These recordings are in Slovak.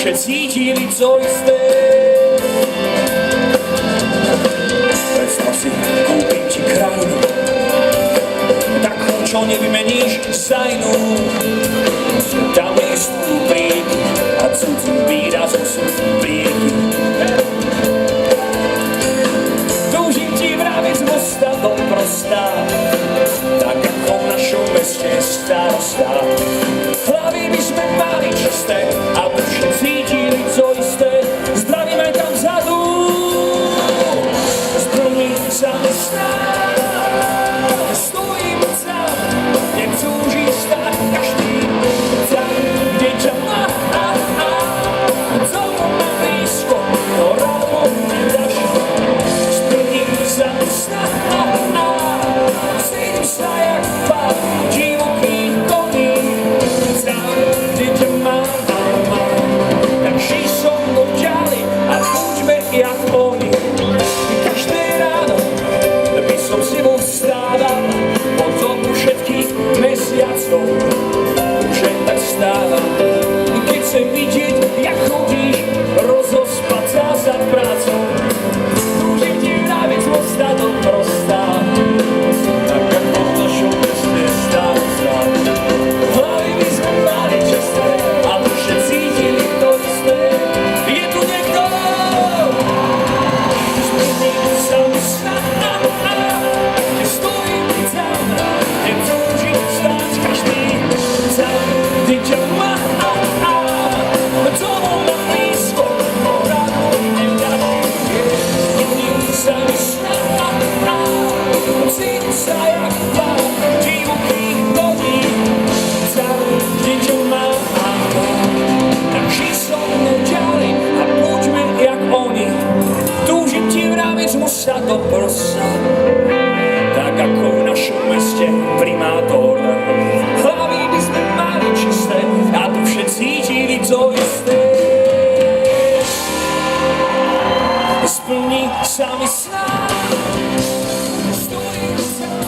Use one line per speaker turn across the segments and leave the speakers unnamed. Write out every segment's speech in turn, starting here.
duše cítili co isté. Predstav si, kúpim ti krajinu, takú, čo nevymeníš za inú. Tam listujú prieky a cudzí výrazom sú prieky. Túžim ti vraviť z mosta do prostá, tak ako v našom meste starosta. Hlavy by sme mali čisté a duše cítili co isté. Zdravíme tam vzadu, splní sa mi sná. Stojím sám, nech túži stáť každý tam, kde ťa má. Celkom má blízko, no ráno nedáš. Splní sa mi sná. Cítim sa jak pád divokých koní. Tam, kde ťa mám. Tak žij so mnou ďalej a buďme jak oni. Každé ráno by som si bol vstával po dobu všetkých mesiacov. Už len tak stávam, keď chcem vidieť, jak chodíš rozospať sa za prácou. Túžim ti vraviť z mosta do prostá, tak ako v našom meste starosta. Hlavy by sme mali čisté a duše cítili to isté. Je tu niekto? Splní sa mi sná. Stojím tam, kde túži stáť každý tam, kde ťa má. Domov má blízko, no ráno nedáš. Splní sa mi sná. Cítim sa jak pád divokých koní. Tam, kde ťa má. Tak žij so mnou ďalej a buďme jak oni. Túžim ti vraviť z mosta do prosa, tak ako v našom meste primátor. Hlavy by sme mali čisté a duše cítili to isté. Splní sa mi sná. Stojím sám,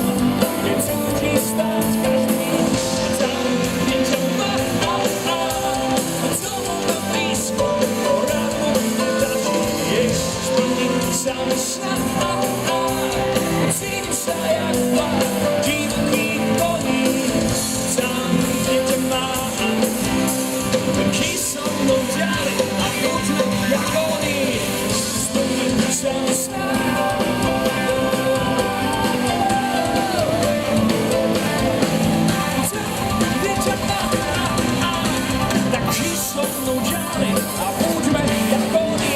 kde túži stáť každý tam, kde ťa má. Domov má blízko, no ráno nedáš. Splní sa mi sná. Cítim sa jak pád divokých koní. Tam, kde ťa mám. Žij so mnou ďalej a buďme jak oni. Splní sa mi sná. Tam, kde ťa mám. Tak žij so mnou ďalej a buďme jak oni.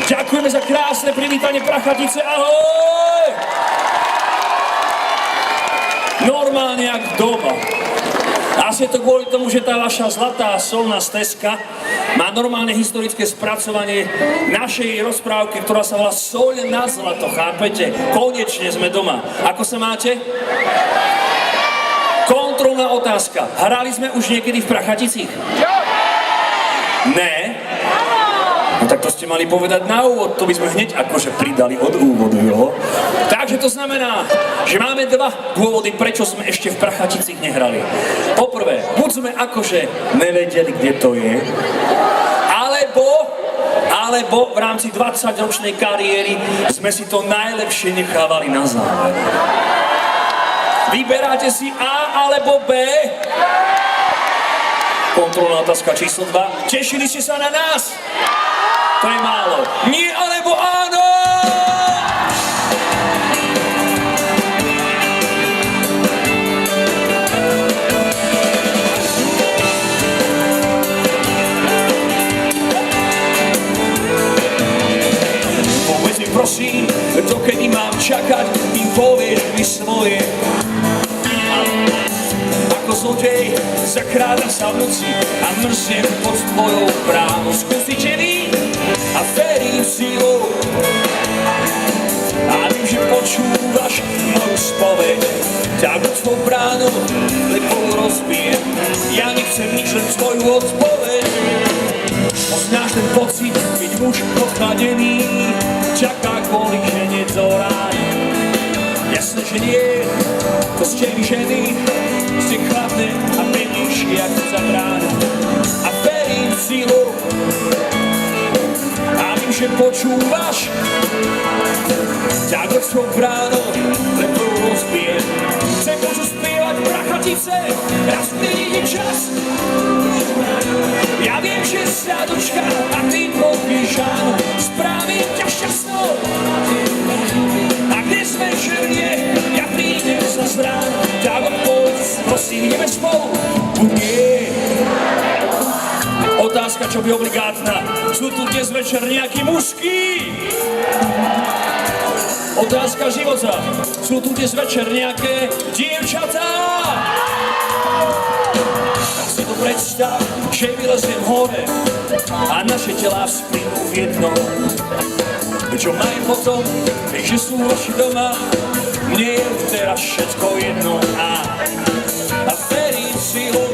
Ďakujeme za krásne privítanie Prachatice, ahoj! Normálne jak doma. Asi je to kvôli tomu, že tá vaša zlatá solná stezka má normálne historické spracovanie našej rozprávky, ktorá sa volá Soľ na zlato, chápete? Konečne sme doma. Ako sa máte? Kontrolná otázka. Hrali sme už niekedy v Prachaticích? Ne? No tak to ste mali povedať na úvod, to by sme hneď akože pridali od úvodu, jo? Takže to znamená, že máme dva dôvody, prečo sme ešte v Prachaticích nehrali. Poprvé, buď sme akože nevedeli, kde to je, alebo v rámci 20-ročnej kariéry sme si to najlepšie nechávali na záver. Vyberáte si A alebo B? Kontrolná otázka číslo 2. Tešili ste sa na nás? To je málo. Nie alebo áno! Povedz mi prosím, dokedy mám čakať, kým povieš mi svoje. Ako zlodej zakráda sa v noci a mrznem pod tvojou bránou. Skúsiteľný a verím silou. A vím, že počúvaš moju spoveď, tak tvou bránu lepo rozbijem. Ja nechcem nič, len tvoju odpoveď. Poznáš ten pocit, byť muž ochladený, čaká kvôli žene do rána. Jasné, že nie, to ste vy ženy, ste chladné a pevnejšie ako za bránu. A verím v sílu a vím, že počúvaš, tak od svojou bránou lebo rozbijem. Chcem môžu spievať prachatice, raz príde čas. Ja viem, že sa dočká a ty povieš áno, spravím ťa šťastnou. A dnes večer nie, ja prídem za ráno, tak odpovedz, prosím, ideme spolu. Nie. Otázka, čo by obligátna. Sú tu dnes večer nejakí mužskí? Otázka života. Sú tu dnes večer nejaké dievčatá? Tak si to predstav, že vyleziem hore a naše telá splinú v jednom. Čo majú potom, že sú vaši doma, mne je teraz všetko jedno. A verím si ho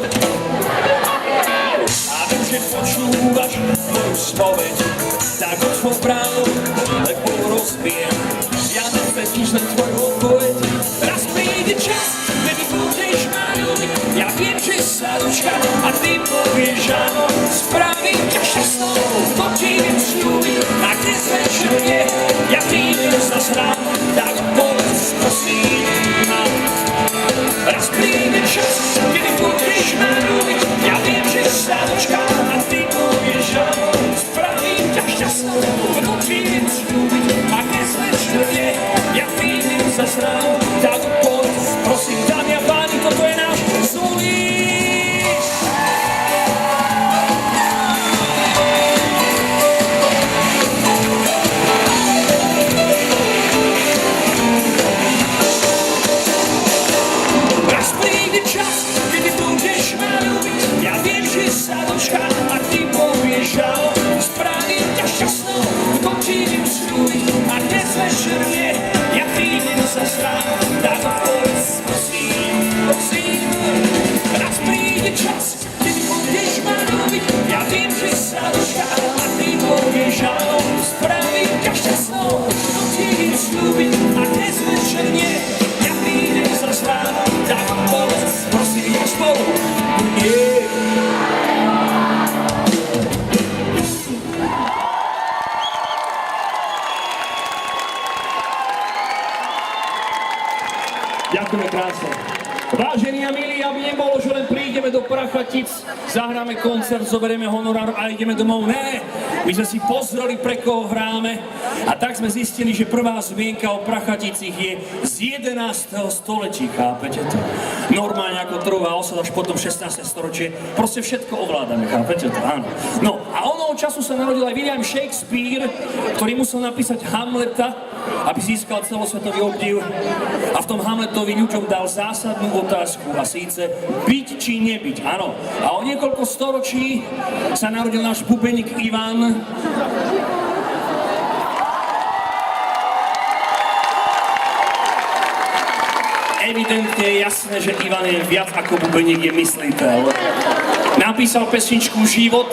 a viem, že počúvaš moju spoveď, tak od svojou bránou lebo rozbijem. Ja nechceš len tvoju odpoveď. Raz príde čas, kedy budeš ma ľúbiť. Ja viem, že sa dočká a ty povieš áno, spravím ťa šťastnou, to ti viem sľúbiť. A dnes večer nie, ja prídem za ráno, tak povedz prosím. Raz príde čas, kedy budeš ma ľúbiť. Ja viem, že sa dočká a ty povieš áno, spravím ťa šťastnou, to ti viem sľúbiť. A dnes večer nie, ja prídem za ráno, tak povedz prosím. Dámy a páni, toto je náš Zulík. Raz príde čas, kedy budeš ma ľúbiť. Ja viem, že sa dočká a ty povieš áno, spravím ťa šťastnou, to ti viem sľúbiť. A dnes večer nie, ja prídem za ráno, tak odpovedz prosím, prosím. Raz príde čas, kedy budeš ma ľúbiť. Ja viem, že sa dočká a ty povieš áno, spravím ťa šťastnou, to ti viem sľúbiť. A dnes večer nie, ja prídem za ráno, tak odpovedz prosím spolu. Yeah. Ďakujeme krásne. Vážení a milí, aby nebolo, že len prídeme do Prachatic, zahráme koncert, zoberieme honorár a ideme domov. Ne, my sme si pozreli, pre koho hráme a tak sme zistili, že prvá zmienka o Prachaticích je z 11. storočí, chápete to? Normálne ako trvá osada až potom 16. storočie, proste všetko ovládame, chápete to? Áno. No a onoho času sa narodil aj William Shakespeare, ktorý musel napísať Hamleta, aby získal celosvetový obdiv a v tom Hamletovi ľuďom dal zásadnú otázku a síce byť či nebyť, áno. A o niekoľko storočí sa narodil náš bubeník Ivan. Evidentne je jasné, že Ivan je viac ako bubeník, je mysliteľ. Napísal pesničku Život,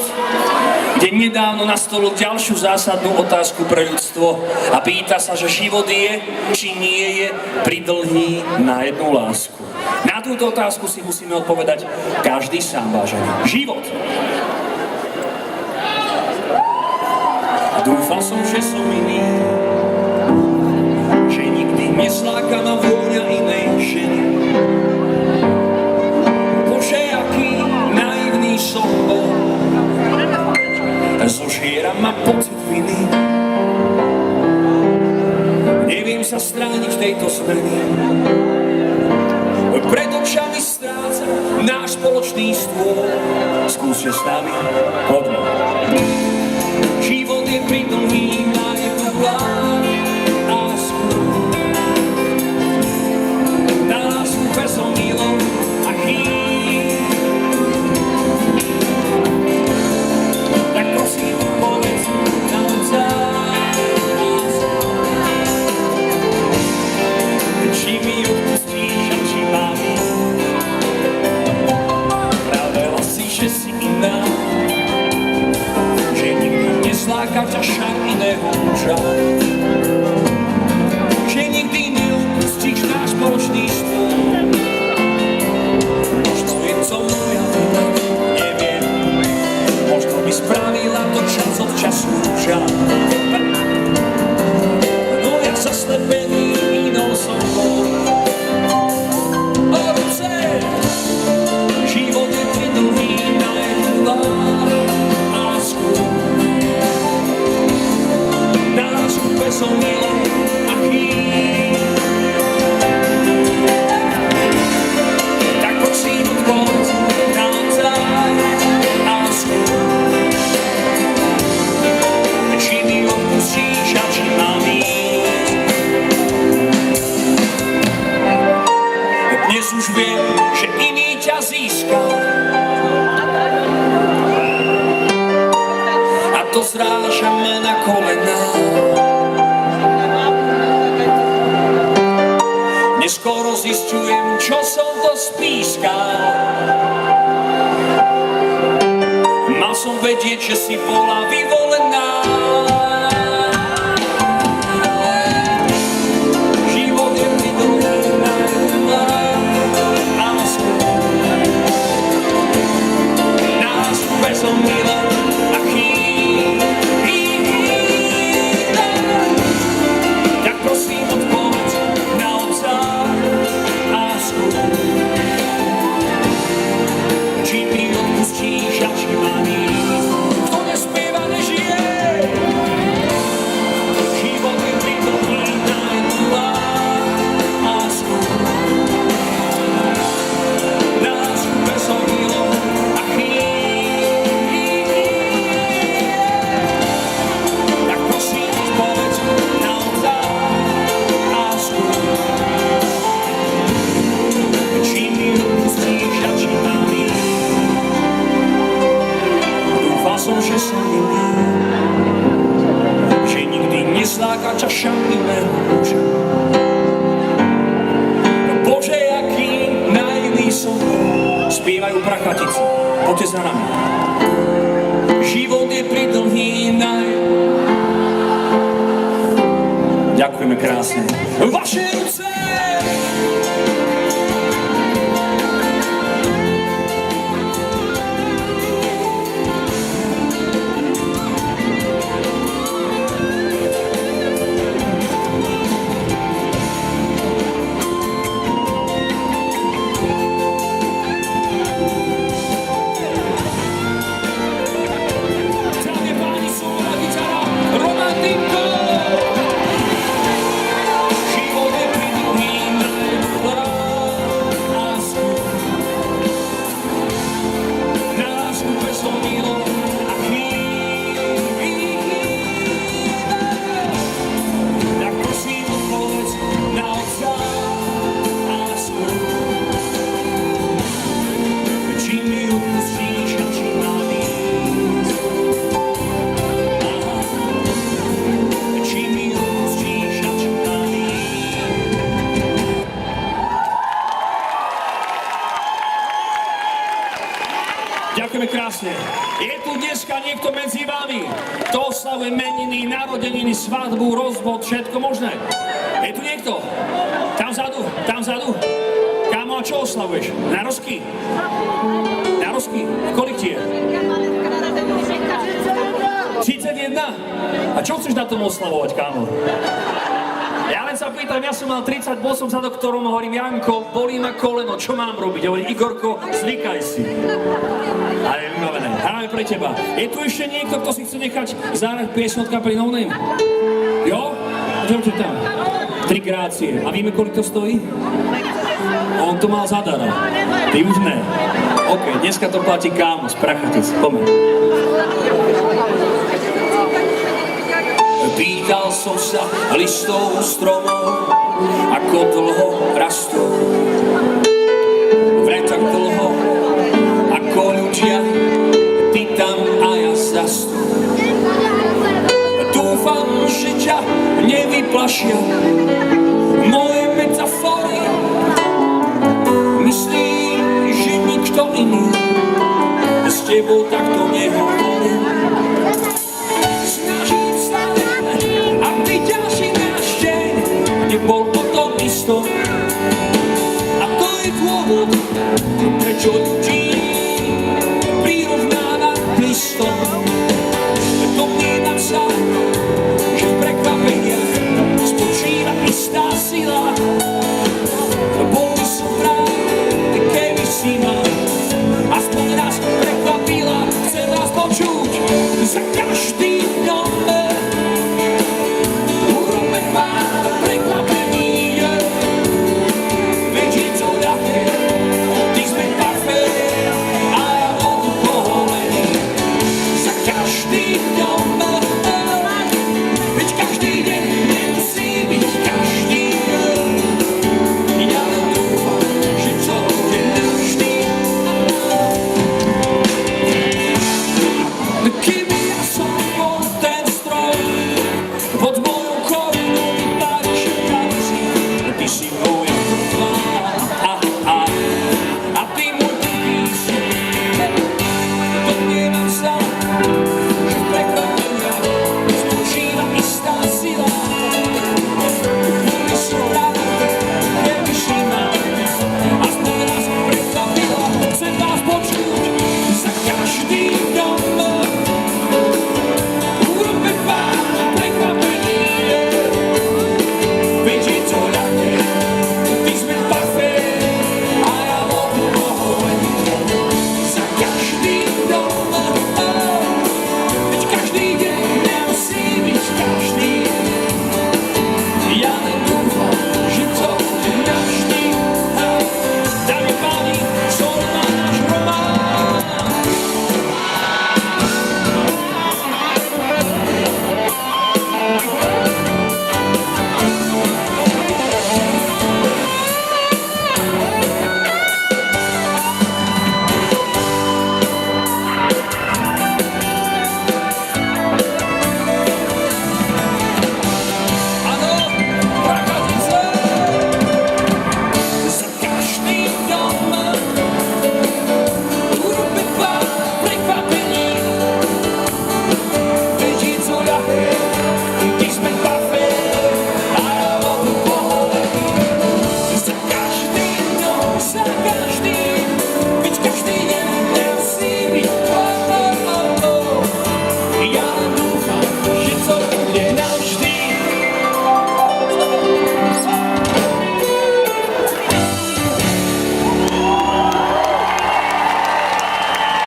kde nedávno nastolil ďalšiu zásadnú otázku pre ľudstvo a pýta sa, že život je, či nie je pridlhý na jednu lásku. Na túto otázku si musíme odpovedať každý sám, vážený. Život. A dúfal som, že som iný, že nikdy nezláka ma vôňa inej ženy. Bože, aký naivný som bol, zožiera ma pocit viny. Neviem sa strániť v tejto zmeny. Pred očami stráca náš spoločný stôl. Skúste s nami, poďme. Život je pridlhý na jednu lásku. Na lásku bez omylov a chýb. Tak prosím, povedz nám zás, či mi odpustíš a či mám ísť. Pravela si, že si iná, že nikdy nezláka ťa šarm inej už viem, že iný ťa získa. A to zráža ma na kolená. Neskoro zisťujem, čo som to spískal. Mal som vedieť, že si bola vyvolená. Život je pridlžená a nás bezomila a chýba. Tak prosím odpoveď na otca a skôr. Či mi odpustíš a či mám ísť. Kto nespieva, nežije. Život je pridlžená a skôr. Nás bezomilo a chýba. Tak prosím odpoveď na otca a skôr. Či mi odpustíš a či mám ísť. Dúfal som, že sa milí, že nikdy nezláka čašami mého muža. Bože, aký naivný som, spievajú prachatici, poďte za nami. Život je pridlhý Ďakujeme krásne. Vaše ruce! Ďakujeme krásne. Je tu dneska niekto medzi vami, kto oslavuje meniny, narodeniny, svadbu, rozvod, všetko možné. Je tu niekto? Tam vzadu. Kámo, a čo oslavuješ? Narozky? Narozky? Kolik ti je? 31? A čo chceš na tom oslavovať, kámo? Ja len sa pýtam, ja som mal 30, bol som za doktorom, hovorím, Janko, bolí ma koleno, čo mám robiť? Hovorím, Igorko, zvykaj si. Ale vybavené, hráme pre teba. Je tu ešte niekto, kto si chce nechať zahrať piesň od kapely No Name? Jo? Poďte tam. 3 grácie. A vieme, koľko to stojí? On to mal zadara. Ty už ne. OK, dneska to platí kámo z Prachatic. Poďme. Pýtal som sa listov stromov, ako dlho rastú. Vraj tak dlho, ako ľudia, pýtam a ja zastú. Dúfam, že ťa nevyplašia moje metafory. Myslím, že nikto iný s tebou takto nehovorí. Nebol o tom isto. A to je dôvod, prečo ľudí prirovnáva k listom. Domnievam sa,